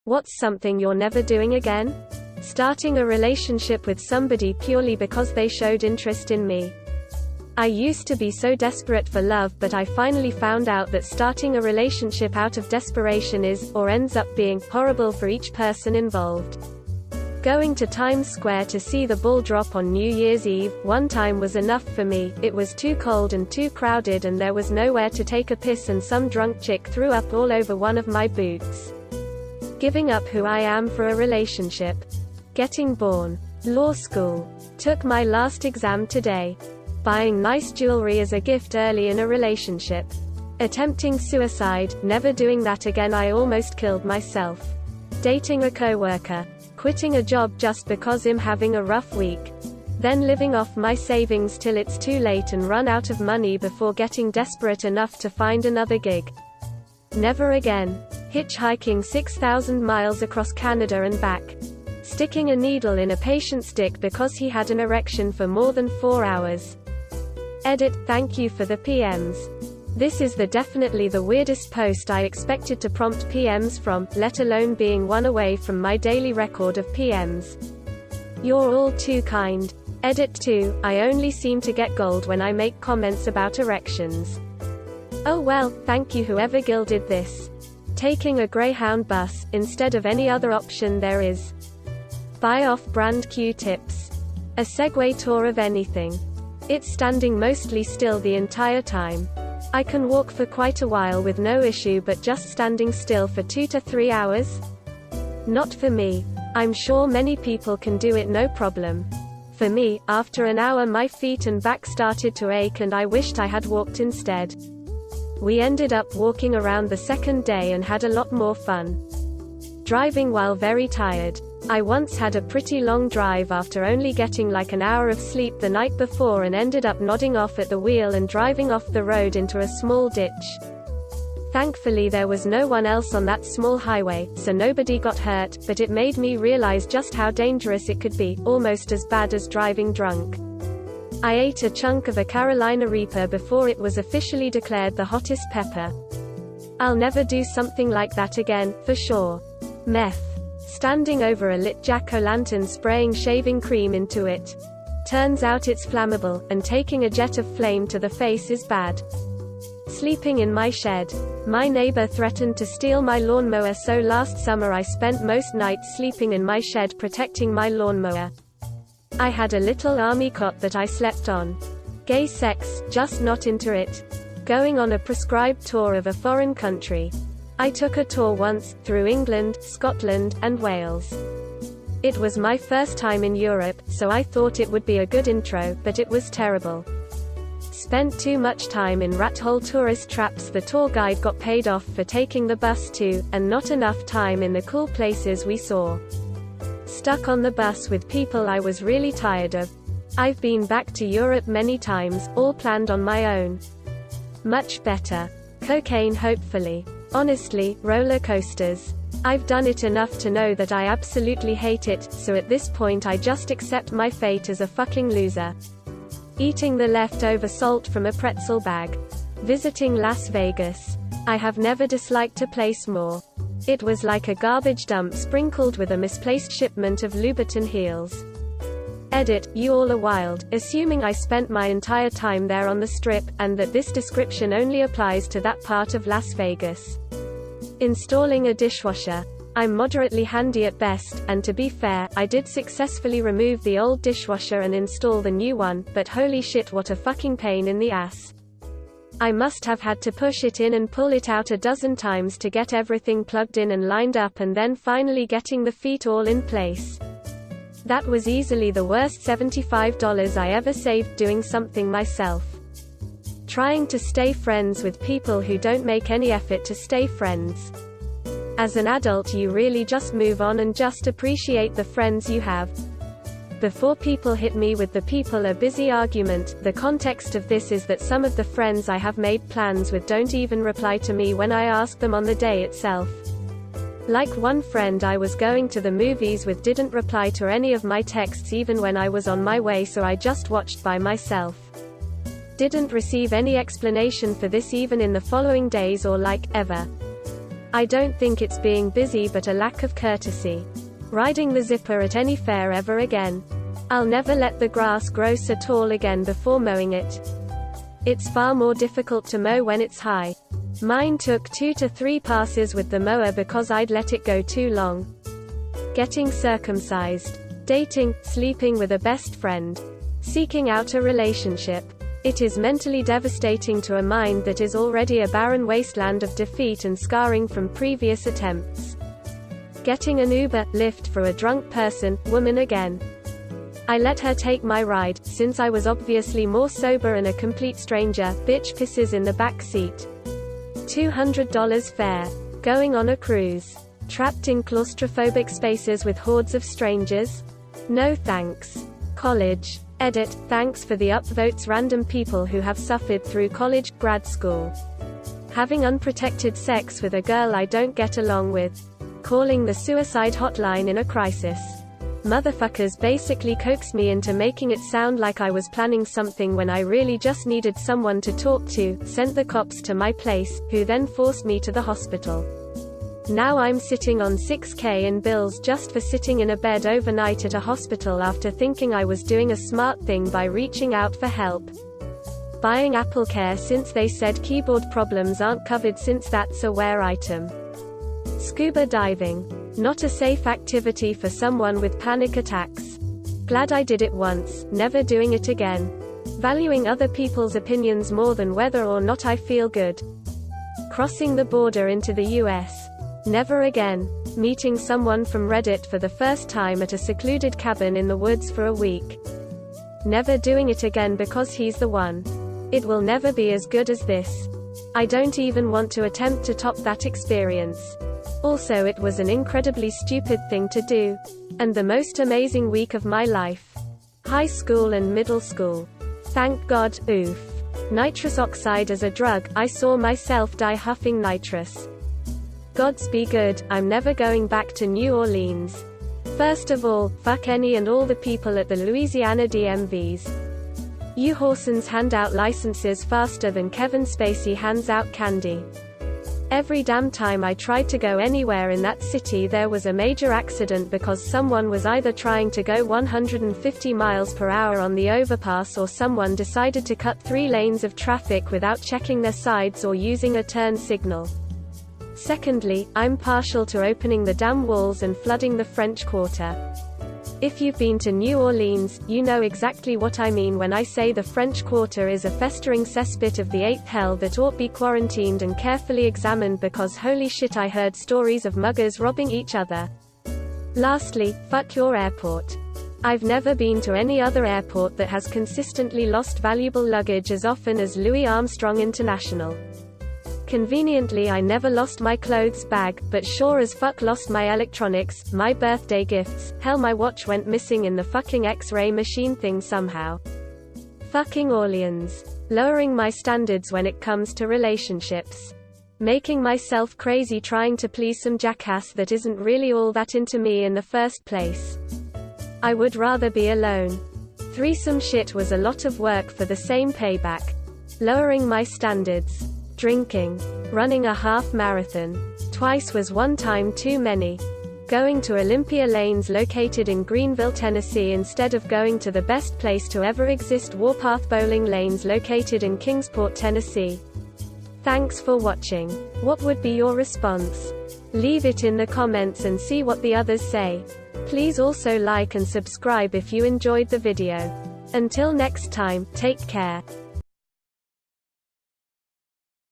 What's something you're never doing again? Starting a relationship with somebody purely because they showed interest in me. I used to be so desperate for love, but I finally found out that starting a relationship out of desperation is, or ends up being, horrible for each person involved. Going to Times Square to see the ball drop on New Year's Eve, one time was enough for me. It was too cold and too crowded and there was nowhere to take a piss and some drunk chick threw up all over one of my boots. Giving up who I am for a relationship. Getting born. Law school. Took my last exam today. Buying nice jewelry as a gift early in a relationship. Attempting suicide, never doing that again. I almost killed myself. Dating a coworker. Quitting a job just because I'm having a rough week. Then living off my savings till it's too late and run out of money before getting desperate enough to find another gig. Never again. Hitchhiking 6,000 miles across Canada and back. Sticking a needle in a patient's dick because he had an erection for more than 4 hours. Edit, thank you for the PMs. This is definitely the weirdest post I expected to prompt PMs from, let alone being one away from my daily record of PMs. You're all too kind. Edit 2, I only seem to get gold when I make comments about erections. Oh well, thank you whoever gilded this. Taking a Greyhound bus, instead of any other option there is. Buy off-brand Q-tips. A Segway tour of anything. It's standing mostly still the entire time. I can walk for quite a while with no issue, but just standing still for 2 to 3 hours? Not for me. I'm sure many people can do it no problem. For me, after an hour my feet and back started to ache and I wished I had walked instead. We ended up walking around the second day and had a lot more fun. Driving while very tired. I once had a pretty long drive after only getting like an hour of sleep the night before and ended up nodding off at the wheel and driving off the road into a small ditch. Thankfully there was no one else on that small highway, so nobody got hurt, but it made me realize just how dangerous it could be, almost as bad as driving drunk. I ate a chunk of a Carolina Reaper before it was officially declared the hottest pepper. I'll never do something like that again, for sure. Meth. Standing over a lit jack-o'-lantern spraying shaving cream into it. Turns out it's flammable, and taking a jet of flame to the face is bad. Sleeping in my shed. My neighbor threatened to steal my lawnmower, so last summer I spent most nights sleeping in my shed protecting my lawnmower. I had a little army cot that I slept on. Gay sex, just not into it. Going on a prescribed tour of a foreign country. I took a tour once, through England, Scotland, and Wales. It was my first time in Europe, so I thought it would be a good intro, but it was terrible. Spent too much time in rat-hole tourist traps the tour guide got paid off for taking the bus to, and not enough time in the cool places we saw. Stuck on the bus with people I was really tired of. I've been back to Europe many times, all planned on my own. Much better. Cocaine hopefully. Honestly, roller coasters. I've done it enough to know that I absolutely hate it, so at this point I just accept my fate as a fucking loser. Eating the leftover salt from a pretzel bag. Visiting Las Vegas. I have never disliked a place more. It was like a garbage dump sprinkled with a misplaced shipment of Louboutin heels. Edit, you all are wild, assuming I spent my entire time there on the Strip, and that this description only applies to that part of Las Vegas. Installing a dishwasher. I'm moderately handy at best, and to be fair, I did successfully remove the old dishwasher and install the new one, but holy shit, what a fucking pain in the ass. I must have had to push it in and pull it out a dozen times to get everything plugged in and lined up, and then finally getting the feet all in place. That was easily the worst $75 I ever saved doing something myself. Trying to stay friends with people who don't make any effort to stay friends. As an adult you really just move on and just appreciate the friends you have. Before people hit me with the people are busy argument, the context of this is that some of the friends I have made plans with don't even reply to me when I ask them on the day itself. Like one friend I was going to the movies with didn't reply to any of my texts even when I was on my way, so I just watched by myself. Didn't receive any explanation for this even in the following days or ever. I don't think it's being busy but a lack of courtesy. Riding the zipper at any fair ever again. I'll never let the grass grow so tall again before mowing it. It's far more difficult to mow when it's high. Mine took 2 to 3 passes with the mower because I'd let it go too long. Getting circumcised. Dating, sleeping with a best friend. Seeking out a relationship. It is mentally devastating to a mind that is already a barren wasteland of defeat and scarring from previous attempts. Getting an Uber, Lyft for a drunk person, woman again. I let her take my ride, since I was obviously more sober and a complete stranger. Bitch pisses in the back seat. $200 fare. Going on a cruise. Trapped in claustrophobic spaces with hordes of strangers? No thanks. College. Edit, thanks for the upvotes. Random people who have suffered through college, grad school. Having unprotected sex with a girl I don't get along with. Calling the suicide hotline in a crisis. Motherfuckers basically coaxed me into making it sound like I was planning something when I really just needed someone to talk to, sent the cops to my place, who then forced me to the hospital. Now I'm sitting on $6,000 in bills just for sitting in a bed overnight at a hospital after thinking I was doing a smart thing by reaching out for help. Buying Apple Care since they said keyboard problems aren't covered since that's a wear item. Scuba diving. Not a safe activity for someone with panic attacks. Glad I did it once, never doing it again. Valuing other people's opinions more than whether or not I feel good. Crossing the border into the US. Never again. Meeting someone from Reddit for the first time at a secluded cabin in the woods for a week. Never doing it again because he's the one. It will never be as good as this. I don't even want to attempt to top that experience. Also, it was an incredibly stupid thing to do. And the most amazing week of my life. High school and middle school. Thank God, oof. Nitrous oxide as a drug, I saw myself die huffing nitrous. Gods be good, I'm never going back to New Orleans. First of all, fuck any and all the people at the Louisiana DMVs. You Horsons hand out licenses faster than Kevin Spacey hands out candy. Every damn time I tried to go anywhere in that city there was a major accident because someone was either trying to go 150 miles per hour on the overpass or someone decided to cut 3 lanes of traffic without checking their sides or using a turn signal. Secondly, I'm partial to opening the damn walls and flooding the French Quarter. If you've been to New Orleans, you know exactly what I mean when I say the French Quarter is a festering cesspit of the 8th hell that ought be quarantined and carefully examined because holy shit I heard stories of muggers robbing each other. Lastly, fuck your airport. I've never been to any other airport that has consistently lost valuable luggage as often as Louis Armstrong International. Conveniently I never lost my clothes bag, but sure as fuck lost my electronics, my birthday gifts, hell my watch went missing in the fucking X-ray machine thing somehow. Fucking Orleans. Lowering my standards when it comes to relationships. Making myself crazy trying to please some jackass that isn't really all that into me in the first place. I would rather be alone. Threesome shit was a lot of work for the same payback. Lowering my standards. Drinking. Running a half marathon. Twice was one time too many. Going to Olympia Lanes located in Greenville, Tennessee instead of going to the best place to ever exist, Warpath Bowling Lanes located in Kingsport, Tennessee. Thanks for watching. What would be your response? Leave it in the comments and see what the others say. Please also like and subscribe if you enjoyed the video. Until next time, take care.